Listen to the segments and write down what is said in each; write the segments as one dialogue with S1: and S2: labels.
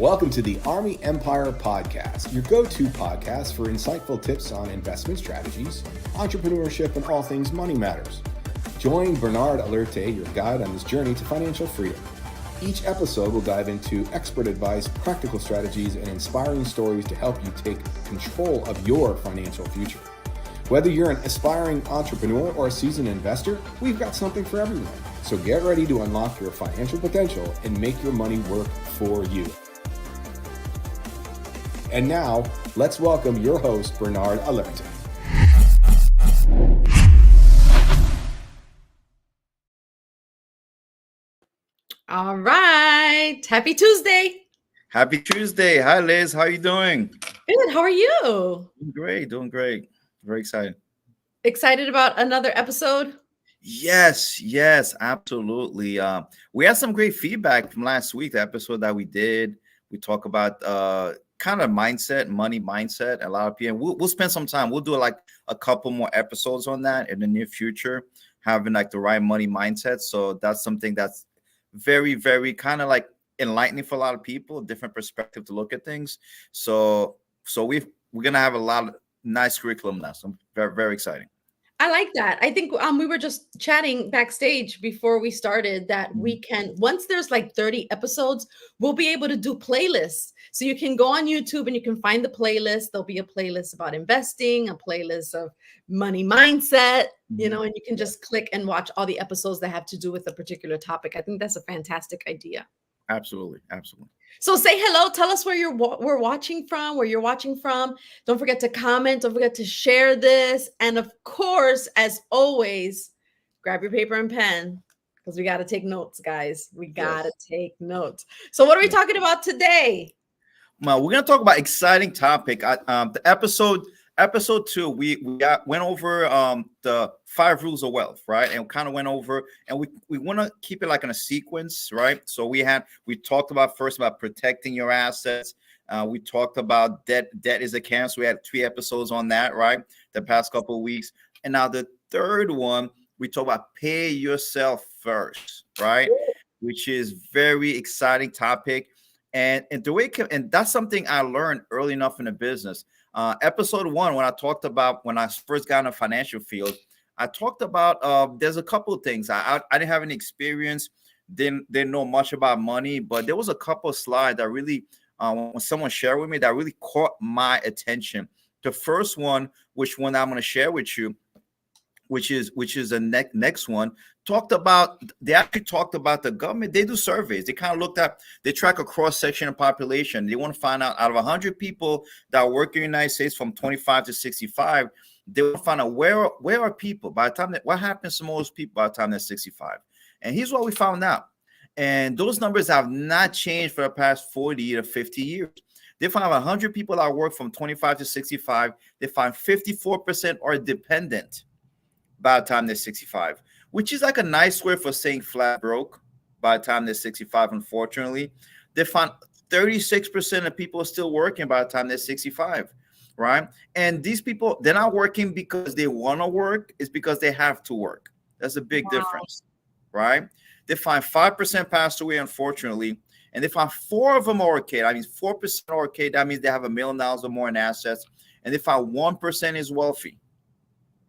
S1: Welcome to the Army Empire Podcast, your go-to podcast for insightful tips on investment strategies, entrepreneurship, and all things money matters. Join Bernard Alerte, your guide on this journey to financial freedom. Each episode will dive into expert advice, practical strategies, and inspiring stories to help you take control of your financial future. Whether you're an aspiring entrepreneur or a seasoned investor, we've got something for everyone. So get ready to unlock your financial potential and make your money work for you. And now, let's welcome your host, Bernard Alerte.
S2: All right. Happy Tuesday.
S3: Happy Tuesday. Hi, Liz. How are you doing?
S2: Good. How are you?
S3: Doing great. Very excited.
S2: Excited about another episode?
S3: Yes, absolutely. We had some great feedback from last week, the episode that we did. We talk about kind of mindset, money mindset. A lot of people, we'll spend some time. We'll do like a couple more episodes on that in the near future, having like the right money mindset. So that's something that's very, very kind of like enlightening for a lot of people, different perspective to look at things. So we're gonna have a lot of nice curriculum now. So very, very exciting.
S2: I like that. I think we were just chatting backstage before we started that we can, once there's like 30 episodes, we'll be able to do playlists. So you can go on YouTube and you can find the playlist. There'll be a playlist about investing, a playlist of money mindset, and you can just click and watch all the episodes that have to do with a particular topic. I think that's a fantastic idea.
S3: Absolutely.
S2: So say hello. Tell us where you're watching from, where you're watching from. Don't forget to comment. Don't forget to share this. And of course, as always, grab your paper and pen because we got to take notes, guys. We got to take notes. So what are we talking about today?
S3: Well, we're going to talk about exciting topic. The episode 2, we went over the 5 rules of wealth, right? And kind of went over, and we want to keep it like in a sequence, right? So we talked about first about protecting your assets. We talked about debt is a cancer. We had 3 episodes on that, right? The past couple of weeks. And now the third one, we talk about pay yourself first, right? Which is very exciting topic. And that's something I learned early enough in the business. Episode 1, when I first got in the financial field, I talked about there's a couple of things. I didn't have any experience, didn't know much about money, but there was a couple of slides that really, when someone shared with me, that really caught my attention. The first one, which one I'm going to share with you, which is the next one, they actually talked about the government. They do surveys. They kind of they track a cross section of population. They want to find out of 100 people that work in the United States from 25 to 65, they want to find out where are people by the time what happens to most people by the time they're 65. And here's what we found out. And those numbers have not changed for the past 40 to 50 years. They find 100 people that work from 25 to 65. They find 54% are dependent by the time they're 65, which is like a nice word for saying flat broke by the time they're 65, unfortunately. They found 36% of people are still working by the time they're 65, right? And these people, they're not working because they want to work. It's because they have to work. That's a big difference, right? They find 5% passed away, unfortunately, and they find 4 of them are okay. I mean, 4% are okay. That means they have $1 million or more in assets. And they find 1% is wealthy,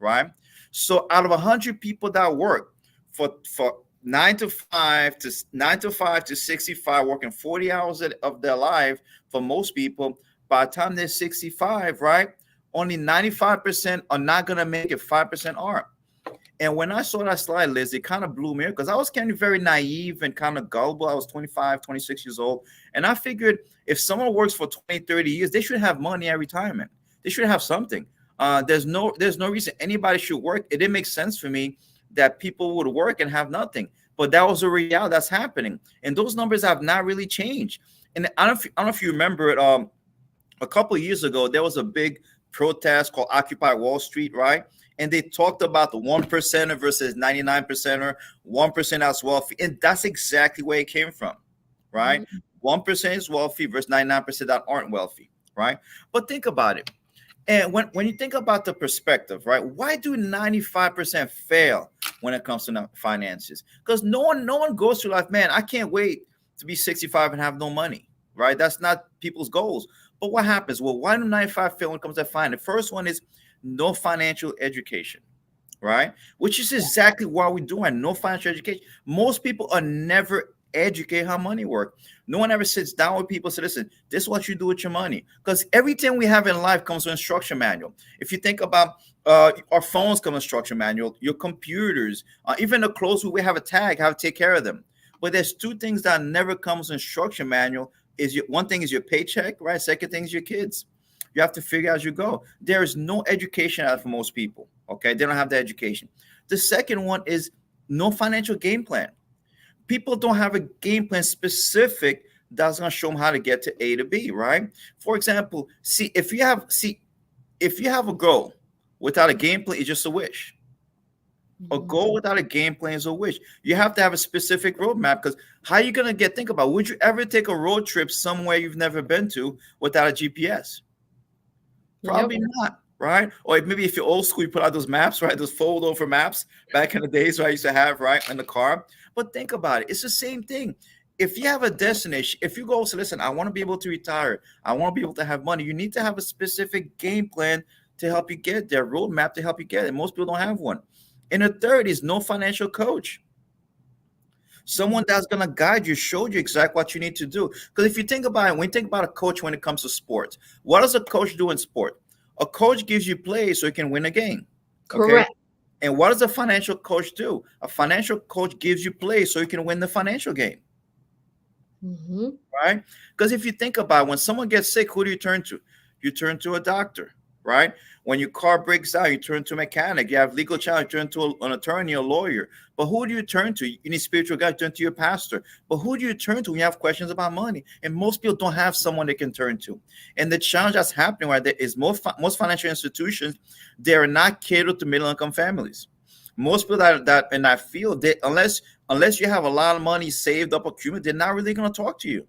S3: right? So out of 100 people that work for 9 to 5 to 65, working 40 hours of their life, for most people, by the time they're 65, right, only 95% are not going to make it, 5% are. And when I saw that slide, Liz, it kind of blew me because I was kind of very naive and kind of gullible. I was 25, 26 years old. And I figured if someone works for 20, 30 years, they should have money at retirement. They should have something. There's no reason anybody should work. It didn't make sense for me that people would work and have nothing. But that was a reality that's happening. And those numbers have not really changed. And I don't know if you remember it. A couple of years ago, there was a big protest called Occupy Wall Street, right? And they talked about the 1% versus 99%, 1% that's wealthy. And that's exactly where it came from, right? Mm-hmm. 1% is wealthy versus 99% that aren't wealthy, right? But think about it. And when you think about the perspective, right, why do 95% fail when it comes to finances? Because no one goes through life, man, I can't wait to be 65 and have no money. right? That's not people's goals. But what happens? Well, why do 95 fail when it comes to finance? The first one is no financial education, right? Which is exactly what we're doing. No financial education. Most people are never educated how money works. No one ever sits down with people and says, listen, this is what you do with your money. Because everything we have in life comes with instruction manual. If you think about our phones come with instruction manual, your computers, even the clothes we have a tag, how to take care of them. But there's two things that never comes with instruction manual. One thing is your paycheck, right? Second thing is your kids. You have to figure out as you go. There is no education out for most people. Okay, they don't have the education. The second one is no financial game plan. People don't have a game plan specific that's going to show them how to get to A to B, right? For example, if you have a goal without a game plan, it's just a wish. A goal without a game plan is a wish. You have to have a specific roadmap, because how are you going to think about, would you ever take a road trip somewhere you've never been to without a GPS? Probably not, right? Or maybe if you're old school, you put out those maps, right? Those fold over maps back in the days, right? I used to have, right, in the car. But think about it. It's the same thing. If you have a destination, if you go, so listen, I want to be able to retire, I want to be able to have money, you need to have a specific game plan to help you get there, roadmap to help you get it. Most people don't have one. And the third is no financial coach. Someone that's going to guide you, show you exactly what you need to do. Because if you think about it, when you think about a coach when it comes to sports, what does a coach do in sport? A coach gives you plays so you can win a game.
S2: Correct.
S3: Okay? And what does a financial coach do? A financial coach gives you plays so you can win the financial game. Right? Because if you think about it, when someone gets sick, who do you turn to? You turn to a doctor, right? When your car breaks down, you turn to a mechanic. You have legal challenge, you turn to an attorney, a lawyer. But who do you turn to? You need spiritual guide, turn to your pastor. But who do you turn to when you have questions about money? And most people don't have someone they can turn to. And the challenge that's happening right there is most financial institutions, they're not catered to middle-income families. Most people that in that field, unless you have a lot of money saved up, accumulated, they're not really going to talk to you.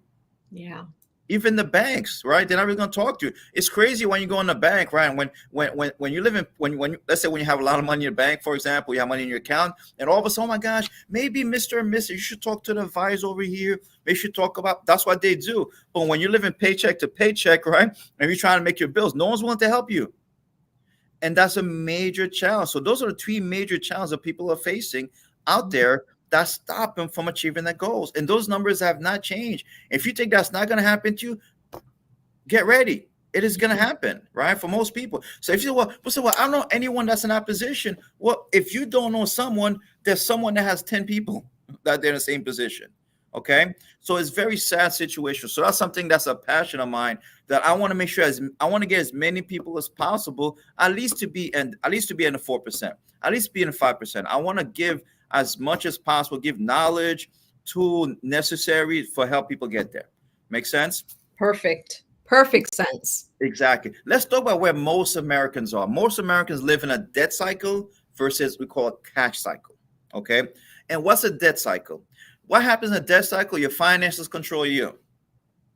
S2: Yeah.
S3: Even the banks, right? They're not really going to talk to you. It's crazy when you go in the bank, right? When you live in when let's say when you have a lot of money in the bank, for example, you have money in your account, and all of a sudden, oh my gosh, maybe Mr. and Mrs., you should talk to the advisor over here. They should talk about. That's what they do. But when you live in paycheck to paycheck, right, and you're trying to make your bills, no one's willing to help you. And that's a major challenge. So those are the three major challenges that people are facing out there that stop them from achieving their goals. And those numbers have not changed. If you think that's not going to happen to you, get ready. It is going to happen, right? For most people. So if you say, well, I don't know anyone that's in that position. Well, if you don't know someone, there's someone that has 10 people that they're in the same position. Okay. So it's very sad situation. So that's something that's a passion of mine that I want to make sure I want to get as many people as possible, at least to be in the 4%, at least be in the 5%. I want to give as much as possible, give knowledge, tool necessary for help people get there. Make sense?
S2: Perfect sense.
S3: Exactly. Let's talk about where most Americans are. Most Americans live in a debt cycle versus we call it cash cycle. Okay. And what's a debt cycle? What happens in a debt cycle? Your finances control you.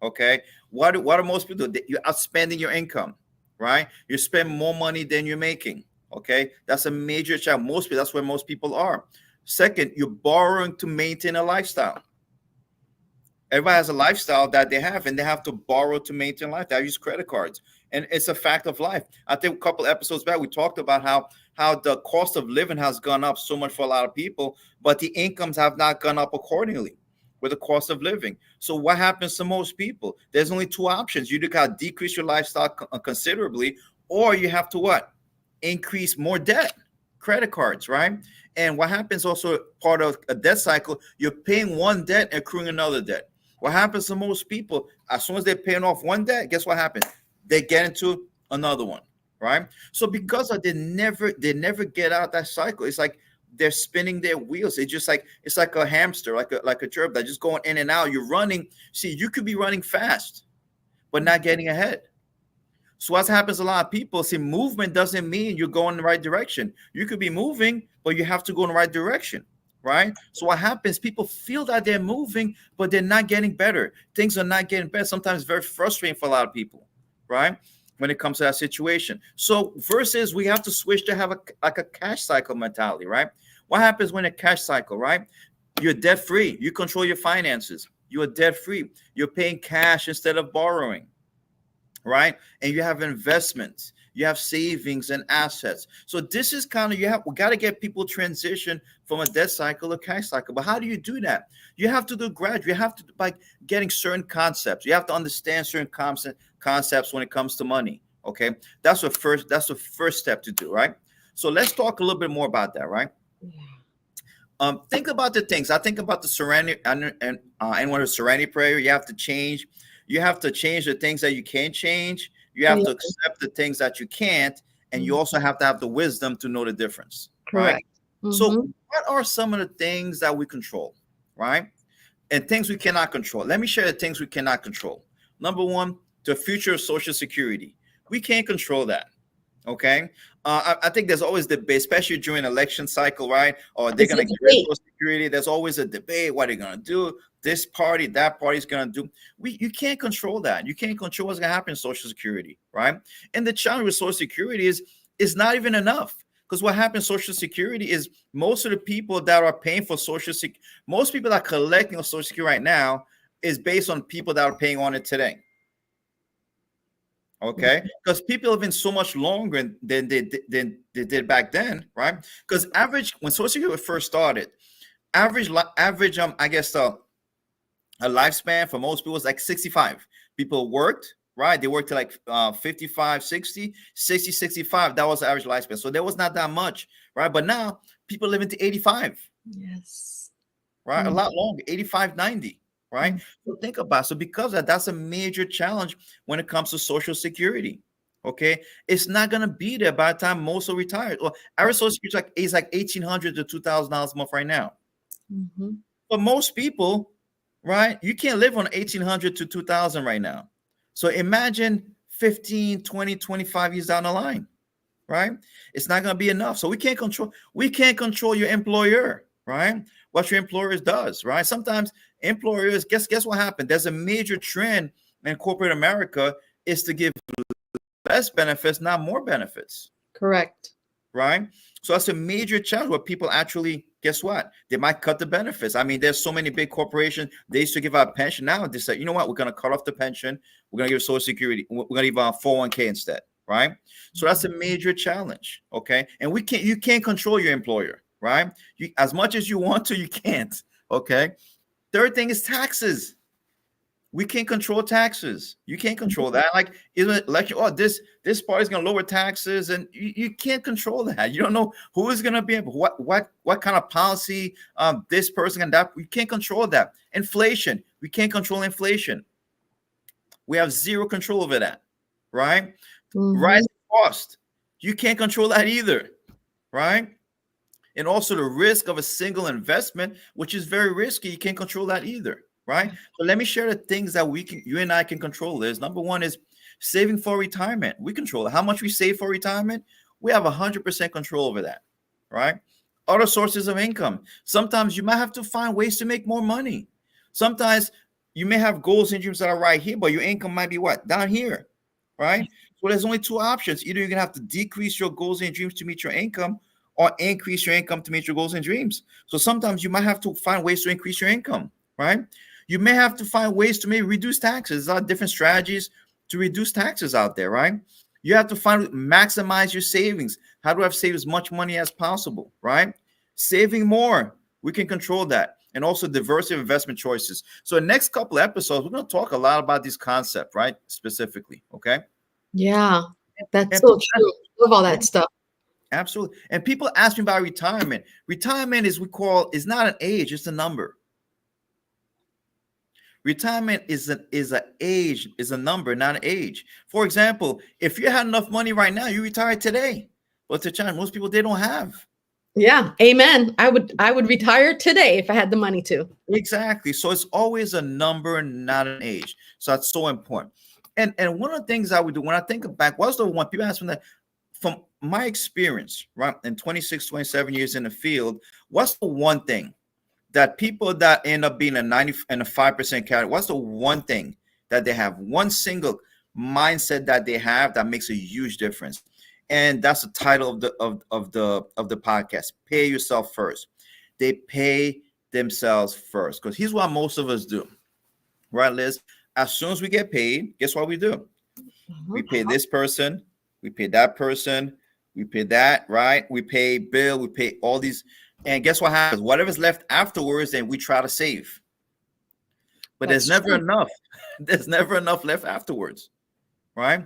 S3: Okay. What do most people do? You're outspending your income, right? You spend more money than you're making. Okay. That's a major challenge. That's where most people are. Second, you're borrowing to maintain a lifestyle. Everybody has a lifestyle that they have, and they have to borrow to maintain life. They use credit cards, and it's a fact of life. I think a couple episodes back, we talked about how the cost of living has gone up so much for a lot of people, but the incomes have not gone up accordingly with the cost of living. So what happens to most people? There's only two options. You got to decrease your lifestyle considerably, or you have to what? Increase more debt, credit cards, right? And what happens also part of a debt cycle, you're paying one debt and accruing another debt. What happens to most people, as soon as they're paying off one debt, guess what happens? They get into another one, right? So because they never get out that cycle. It's like they're spinning their wheels. It's like a hamster, like a gerbil that's just going in and out. You're running. See, you could be running fast, but not getting ahead. So what happens to a lot of people, see, movement doesn't mean you're going in the right direction. You could be moving, but you have to go in the right direction, right? So what happens, people feel that they're moving, but they're not getting better. Things are not getting better. Sometimes it's very frustrating for a lot of people, right? When it comes to that situation. So versus we have to switch to have a cash cycle mentality, right? What happens when a cash cycle, right? You're debt free. You control your finances. You are debt free. You're paying cash instead of borrowing, right? And you have investments, you have savings and assets. So this is kind of, we got to get people transition from a debt cycle to cash cycle. But how do you do that? You have to do gradual. You have to, by getting certain concepts. You have to understand certain concepts when it comes to money. Okay, that's the first step to do, right? So let's talk a little bit more about that, right? Think about the things. I think about the serenity and anyone who's serenity prayer. You have to change. You have to change the things that you can change. You have to accept the things that you can't, and you also have to have the wisdom to know the difference.
S2: Correct.
S3: Right? So, what are some of the things that we control, right? And things we cannot control. Let me share the things we cannot control. Number one, the future of Social Security. We can't control that. Okay. I think there's always debate, especially during election cycle, right? Or they're going to get rid of Social Security. There's always a debate. What are they going to do? This party, that party is going to do. You can't control that. You can't control what's going to happen in Social Security, right? And the challenge with Social Security is not even enough. Because what happens in Social Security is most of the people that are paying for Social Security, most people that are collecting on Social Security right now is based on people that are paying on it today. Okay, because people have been so much longer than they did back then, right? Because when Social Security first started, average I guess a lifespan for most people was like 65. People worked, right? They worked to like 55, 60, 65. That was the average lifespan. So there was not that much, right? But now people living to 85.
S2: Yes.
S3: Right, a lot longer, 85, 90. Right. So think about it. So because that's a major challenge when it comes to Social Security. Okay. It's not going to be there by the time most are retired. Well, our Social Security is like $1,800 to $2,000 a month right now. But most people, right, you can't live on $1,800 to $2,000 right now. So imagine 15, 20, 25 years down the line. Right. It's not going to be enough. So we can't control your employer. Right. What your employer does. Right. Sometimes employers, guess what happened? There's a major trend in corporate America is to give less benefits, not more benefits.
S2: Correct.
S3: Right. So that's a major challenge where people actually, guess what? They might cut the benefits. I mean, there's so many big corporations. They used to give out pension. Now they say, you know what? We're going to cut off the pension. We're going to give Social Security. We're going to give out 401k instead. Right. So that's a major challenge. Okay. And you can't control your employer. Right. As much as you want to, you can't. Okay. Third thing is taxes. We can't control taxes. You can't control that. Like, this party is going to lower taxes, and you can't control that. You don't know who is going to be able, what kind of policy this person and that. We can't control that. Inflation. We can't control inflation. We have zero control over that. Right. Rising cost. You can't control that either. Right. And also the risk of a single investment, which is very risky. You can't control that either, right? So let me share the things that you and I can control. Number one is saving for retirement. We control it. How much we save for retirement, we have 100% control over that, right? Other sources of income. Sometimes you might have to find ways to make more money. Sometimes you may have goals and dreams that are right here, but your income might be what? Down here, right? So there's only two options. Either you're going to have to decrease your goals and dreams to meet your income, or increase your income to meet your goals and dreams. So sometimes you might have to find ways to increase your income, right? You may have to find ways to maybe reduce taxes. There's a lot of different strategies to reduce taxes out there, right? You have to maximize your savings. How do I save as much money as possible, right? Saving more, we can control that. And also diversity of investment choices. So the next couple of episodes, we're going to talk a lot about this concept, right? Specifically, okay?
S2: Yeah, that's so true. Love all that stuff.
S3: Absolutely. And people ask me about retirement. Retirement is not an age, it's a number. Retirement is a number, not an age. For example, if you had enough money right now, you retire today. But the challenge, most people, they don't have.
S2: Yeah. Amen. I would retire today if I had the money to.
S3: Exactly. So it's always a number, not an age. So that's so important. And one of the things I would do when I think back, what's the one people ask me that, from my experience, right, in 26, 27 years in the field, what's the one thing that people that end up being a 5% category, what's the one thing that they have, one single mindset that they have that makes a huge difference? And that's the title of the podcast. Pay yourself first. They pay themselves first, because here's what most of us do. right, Liz? As soon as we get paid, guess what we do? We pay this person, we pay that person, we pay that, right? We pay bill, we pay all these. And guess what happens? Whatever's left afterwards, then we try to save. But
S2: That's
S3: there's never
S2: true.
S3: enough. There's never enough left afterwards, right?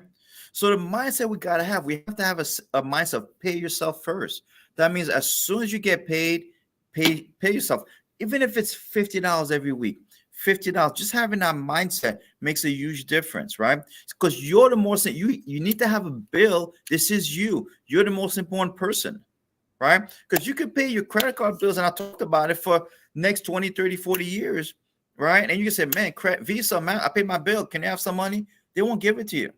S3: So the mindset we got to have, we have to have a mindset of pay yourself first. That means as soon as you get paid, pay yourself. Even if it's $50 every week, $50, just having that mindset makes a huge difference, right? Because you're the most, you need to have a bill. This is you. You're the most important person, right? Because you can pay your credit card bills, and I talked about it, for next 20, 30, 40 years, right? And you can say, man, Visa, man, I paid my bill. Can I have some money? They won't give it to you.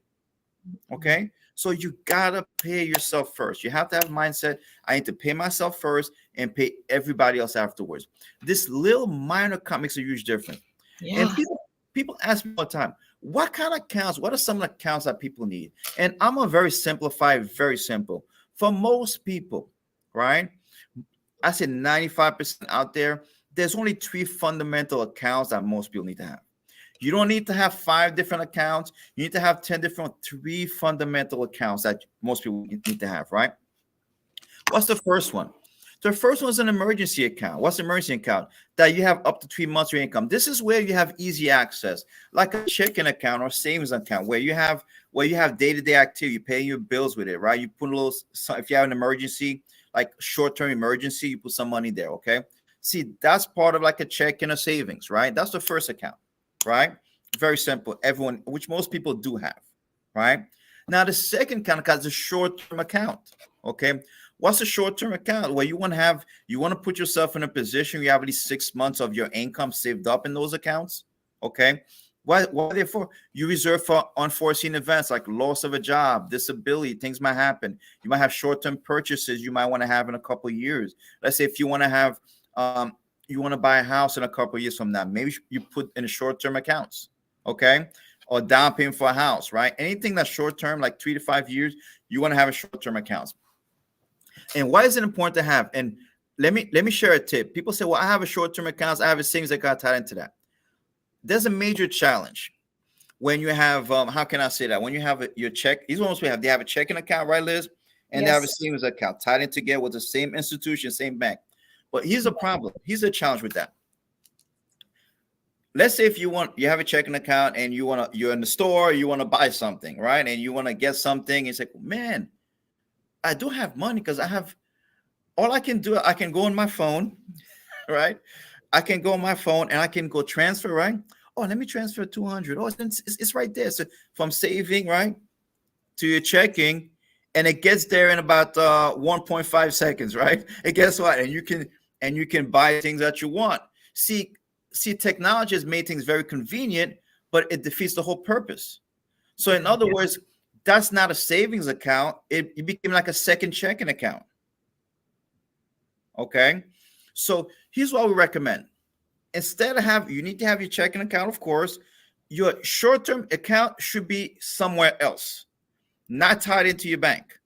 S3: Okay. So you gotta pay yourself first. You have to have a mindset. I need to pay myself first and pay everybody else afterwards. This little minor account makes a huge difference.
S2: Yeah.
S3: And people ask me all the time, what kind of accounts? What are some of the accounts that people need? And I'm a very simplified, very simple. For most people, right? I say 95% out there, there's only 3 fundamental accounts that most people need to have. You don't need to have 5 different accounts. You need to have 10 different, 3 fundamental accounts that most people need to have, right? What's the first one? The first one is an emergency account. What's an emergency account? That you have up to 3 months of your income. This is where you have easy access, like a checking account or savings account, where you have day-to-day activity. You pay your bills with it, right? You put a little, if you have an emergency, like short-term emergency, you put some money there, okay? See, that's part of like a checking or savings, right? That's the first account. Right? Very simple. Everyone, which most people do have, right? Now, the second account is a short-term account. Okay. What's a short-term account? Well, you want to put yourself in a position where you have at least 6 months of your income saved up in those accounts. Okay. What are they for? You reserve for unforeseen events like loss of a job, disability, things might happen. You might have short-term purchases you might want to have in a couple of years. Let's say if you want to have, you want to buy a house in a couple of years from now, maybe you put in short-term accounts, okay? Or down payment for a house, right? Anything that's short-term, like 3 to 5 years, you want to have a short-term accounts. And why is it important to have? And let me share a tip. People say, well, I have a short-term accounts, I have a savings account tied into that. There's a major challenge when you have, how can I say that? When you have your check, these ones they have a checking account, right, Liz? And They have a savings account tied in together with the same institution, same bank. But here's a problem. Here's a challenge with that. Let's say if you have a checking account and you're in the store, you want to buy something, right? And you want to get something. It's like, man, I don't have money because all I can do, I can go on my phone, right? I can go on my phone and I can go transfer, right? Oh, let me transfer 200. Oh, it's right there. So from saving, right, to your checking, and it gets there in about 1.5 seconds, right? And guess what? And you can buy things that you want. See, technology has made things very convenient, but it defeats the whole purpose. So in other words, that's not a savings account. It became like a second checking account. Okay. So here's what we recommend. Instead of you need to have your checking account, of course. Your short-term account should be somewhere else, not tied into your bank,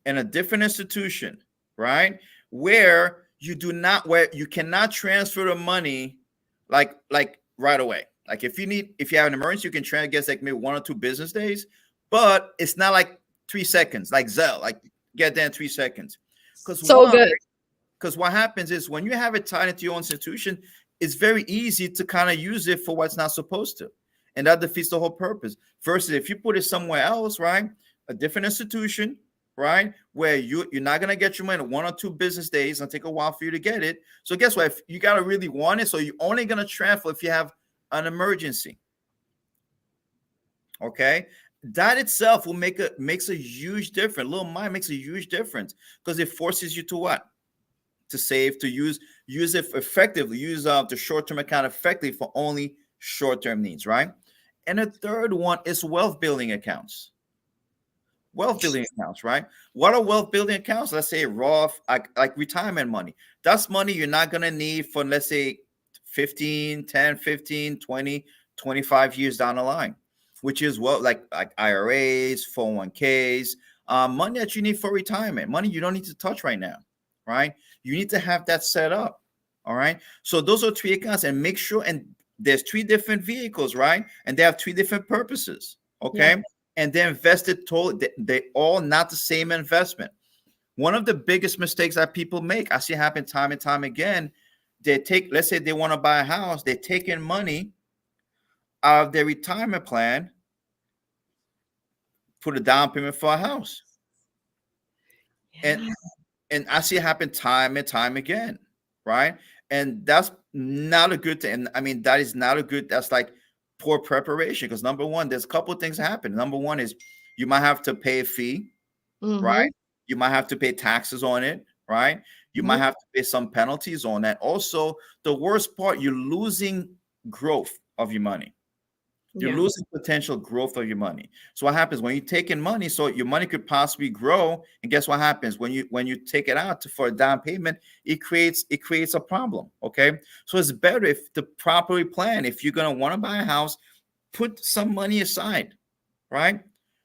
S3: in a different institution, right? Where you cannot transfer the money like right away. Like if you have an emergency, you can transfer, I guess, like maybe 1 or 2 business days, but it's not like 3 seconds, like Zelle, like get there in 3 seconds. Because what happens is when you have it tied into your own institution, it's very easy to kind of use it for what's not supposed to. And that defeats the whole purpose. Versus if you put it somewhere else, right? A different institution, right? Where you're not going to get your money in 1 or 2 business days. It'll take a while for you to get it. So guess what? If you got to really want it, so you're only going to transfer if you have an emergency. Okay? That itself makes a huge difference. A little money makes a huge difference because it forces you to what? To save, to use it effectively, use the short-term account effectively for only short-term needs, right? And the third one is wealth building accounts. Wealth building accounts, right? What are wealth building accounts? Let's say Roth, like retirement money. That's money you're not going to need for, let's say, 10, 15, 20, 25 years down the line, which is like IRAs, 401ks, money that you need for retirement, money you don't need to touch right now, right? You need to have that set up. All right. So those are 3 accounts, and make sure, and there's three different vehicles, right? And they have three different purposes. Okay.
S2: Yeah.
S3: And they're invested totally, they all not the same investment. One of the biggest mistakes that people make, I see happen time and time again, they take, let's say they want to buy a house, they take in money out of their retirement plan, put a down payment for a house.
S2: Yeah.
S3: And I see it happen time and time again, right? And that's not a good thing. And I mean, that is not a good, that's like poor preparation. Because number one, there's a couple of things that happen. Number one is you might have to pay a fee, right? You might have to pay taxes on it, right? You might have to pay some penalties on that. Also, the worst part, you're losing growth of your money. You're losing potential growth of your money. So what happens when you take in money? So your money could possibly grow, and guess what happens when you take it out for a down payment? It creates a problem. Okay, so it's better if to properly plan. If you're gonna want to buy a house, put some money aside, right,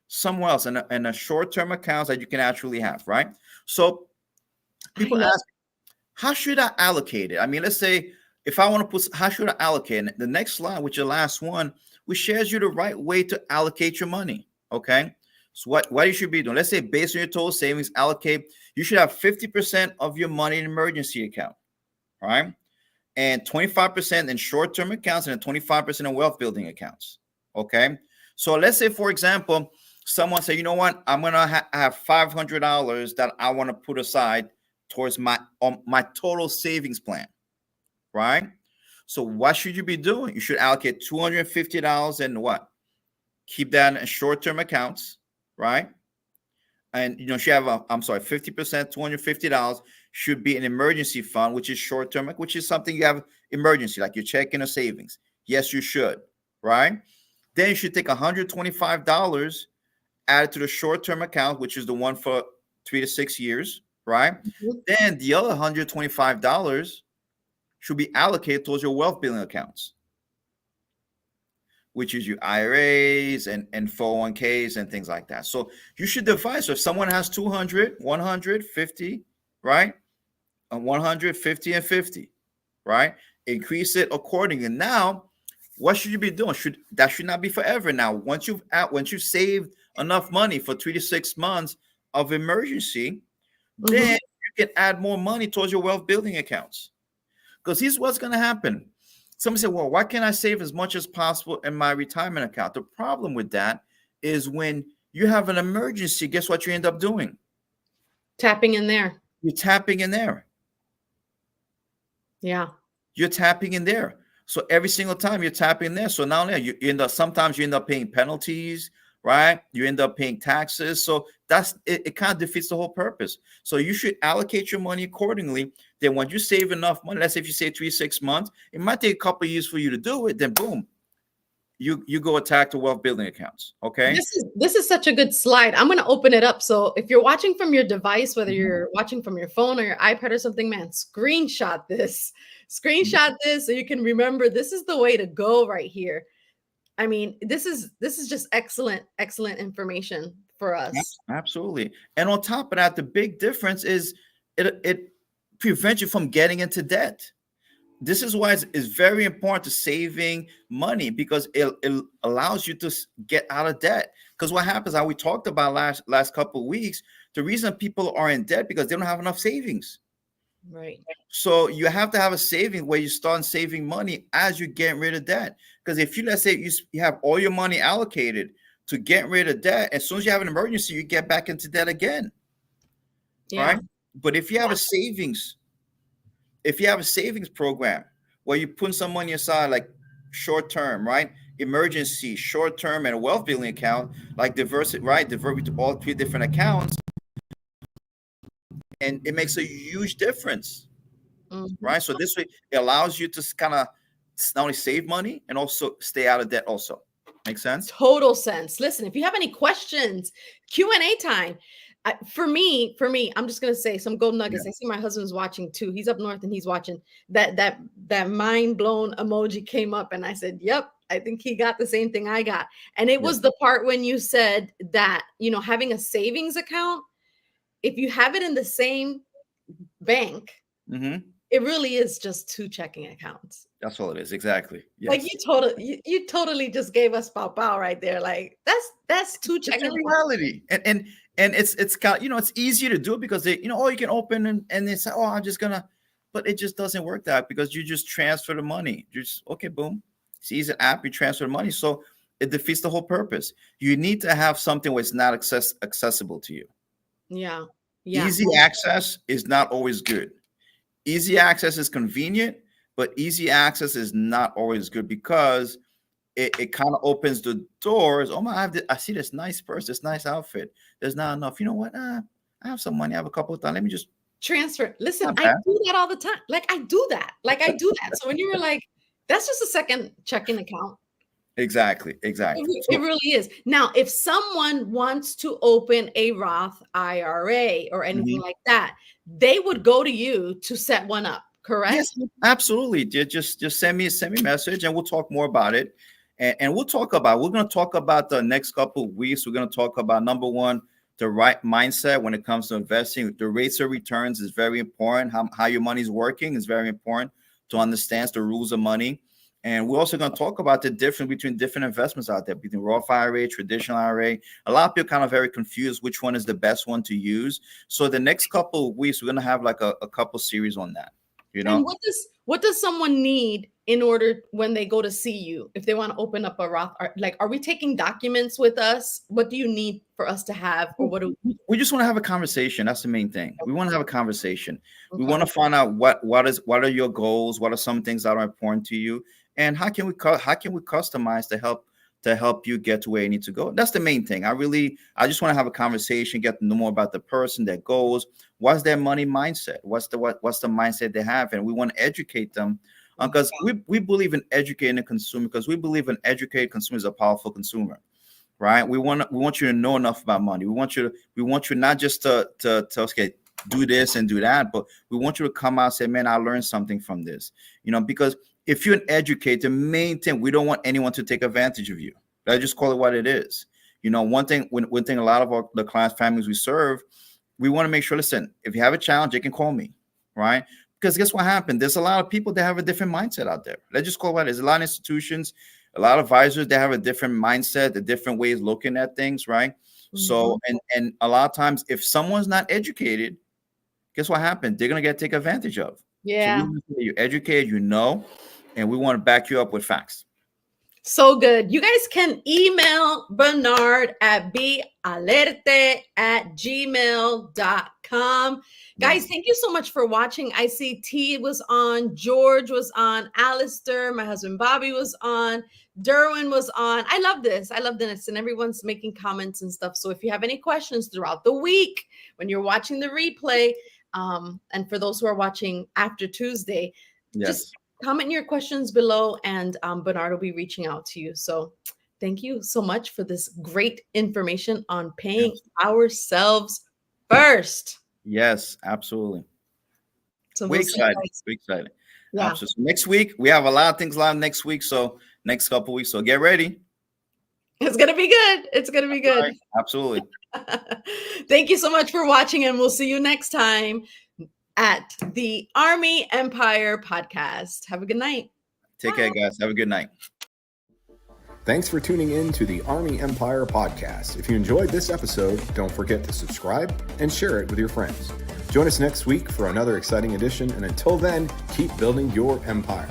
S3: somewhere else in a short-term accounts that you can actually have, right? So people ask, how should I allocate it? I mean, let's say if I want to put, how should I allocate it? The next slide, which is the last one, which shares you the right way to allocate your money. Okay. So what you should be doing, let's say based on your total savings, allocate, you should have 50% of your money in emergency account, right? And 25% in short-term accounts and 25% in wealth building accounts. Okay. So let's say, for example, someone say, you know what, I'm going to have $500 that I want to put aside towards my total savings plan, right? So what should you be doing? You should allocate $250 and what? Keep that in short-term accounts, right? And you should have 50%, $250 should be an emergency fund, which is short-term, which is something you have emergency, like your checking or savings. Yes, you should, right? Then you should take $125, add it to the short-term account, which is the one for 3 to 6 years, right? Then the other $125 should be allocated towards your wealth building accounts, which is your IRAs and 401ks and things like that. So you should divide. So if someone has 200, 150, right? And 150 and 50, right? Increase it accordingly. And now, what should you be doing? That should not be forever. Now, once you've saved enough money for 3 to 6 months of emergency, then you can add more money towards your wealth building accounts. Because here's what's going to happen. Somebody said, well, why can't I save as much as possible in my retirement account? The problem with that is when you have an emergency, guess what you end up doing?
S2: Tapping in there.
S3: You're tapping in there.
S2: Yeah. You're
S3: tapping in there. So every single time you're tapping in there. So now sometimes you end up paying penalties, right? You end up paying taxes. So it kind of defeats the whole purpose. So you should allocate your money accordingly. Then when you save enough money, let's say if you save 3 to 6 months, it might take a couple of years for you to do it. Then boom, you go attack the wealth building accounts. Okay.
S2: This is such a good slide. I'm going to open it up. So if you're watching from your device, whether you're watching from your phone or your iPad or something, man, screenshot this so you can remember this is the way to go right here. I mean, this is just excellent information for us.
S3: Absolutely. And on top of that, the big difference is it prevents you from getting into debt. This is why it's very important to saving money, because it allows you to get out of debt. Because what happens, how we talked about last couple of weeks, the reason people are in debt because they don't have enough savings.
S2: Right.
S3: So you have to have a saving where you start saving money as you're getting rid of debt. Because if let's say you have all your money allocated to get rid of debt, as soon as you have an emergency, you get back into debt again. Yeah. Right. But if you have a savings program where you put some money aside, like short term, right? Emergency, short term, and a wealth building account, like divert to all 3 different accounts. And it makes a huge difference, right? So this way, it allows you to kind of not only save money and also stay out of debt also. Make sense?
S2: Total sense. Listen, if you have any questions, Q&A time. For me, I'm just gonna say some gold nuggets. Yeah. I see my husband's watching too. He's up north and he's watching. That mind blown emoji came up, and I said, "Yep, I think he got the same thing I got." And it was the part when you said that having a savings account, if you have it in the same bank, it it really is just 2 checking accounts.
S3: That's all it is. Exactly. Yes.
S2: Like you totally just gave us pow right there. Like that's 2
S3: It's
S2: checking
S3: a
S2: accounts.
S3: reality. And it's kind of, it's easier to do it because they, oh, you can open and they say, oh, I'm just gonna, but it just doesn't work that because you just transfer the money. You just, okay, boom. It's easy app, you transfer the money. So it defeats the whole purpose. You need to have something where it's not accessible to you.
S2: Yeah. Yeah.
S3: Easy access is not always good. Easy access is convenient, but easy access is not always good because it kind of opens the doors. Oh my, I see this nice purse, this nice outfit. There's not enough. You know what? I have some money. I have a couple of times. Let me just
S2: transfer. Listen, I do that all the time. Like I do that. So when you were like, that's just a second checking account.
S3: Exactly.
S2: It really is. Now, if someone wants to open a Roth IRA or anything like that, they would go to you to set one up, correct?
S3: Yes, absolutely. Just send me a message and we'll talk more about it. And we're going to talk about the next couple of weeks. We're going to talk about, number one, the right mindset when it comes to investing. The rates of returns is very important. How your money is working is very important to understand the rules of money. And we're also going to talk about the difference between different investments out there, between Roth IRA, traditional IRA. A lot of people kind of very confused which one is the best one to use. So the next couple of weeks, we're going to have like a couple series on that. You know,
S2: and what does someone need in order when they go to see you, if they want to open up a Roth? Like, are we taking documents with us? What do you need for us to have, or what do
S3: we just want to have a conversation? That's the main thing. Okay. We want to have a conversation. Okay. We want to find out what are your goals? What are some things that are important to you? And how can we customize to help you get to where you need to go? That's the main thing. I just want to have a conversation, get to know more about the person, their goals, what's their money mindset, what's the mindset they have, and we want to educate them because we believe in educating the consumer, because we believe an educated consumer is a powerful consumer, right? We want you to know enough about money. We want you not just to okay, do this and do that, but we want you to come out and say, man, I learned something from this, because if you're an educator, the main thing, we don't want anyone to take advantage of you. I just call it what it is. One thing a lot of the clients, families we serve, we want to make sure, listen, if you have a challenge, you can call me, right? Because guess what happened? There's a lot of people that have a different mindset out there. Let's just call it what it is. A lot of institutions, a lot of advisors, they have a different mindset, a different ways looking at things, right? Mm-hmm. So, and a lot of times, if someone's not educated, guess what happened? They're going to get taken advantage of.
S2: Yeah.
S3: So you're educated, and we want to back you up with facts.
S2: So good. You guys can email Bernard at balerte@gmail.com. Guys, thank you so much for watching. I see T was on, George was on, Alistair, my husband Bobby was on, Derwin was on. I love this. And everyone's making comments and stuff. So if you have any questions throughout the week, when you're watching the replay, and for those who are watching after Tuesday, just comment your questions below, and Bernard will be reaching out to you. So thank you so much for this great information on paying ourselves first.
S3: Yes, absolutely.
S2: So
S3: we're excited.
S2: Yeah.
S3: So next week, we have a lot of things live next week. So next couple of weeks. So get ready.
S2: It's going to be good. It's going to be good.
S3: Right. Absolutely.
S2: Thank you so much for watching, and we'll see you next time at the Army Empire Podcast. Have a good night.
S3: Take care, guys. Have a good night.
S1: Thanks for tuning in to the Army Empire Podcast. If you enjoyed this episode, don't forget to subscribe and share it with your friends. Join us next week for another exciting edition, and until then, keep building your empire.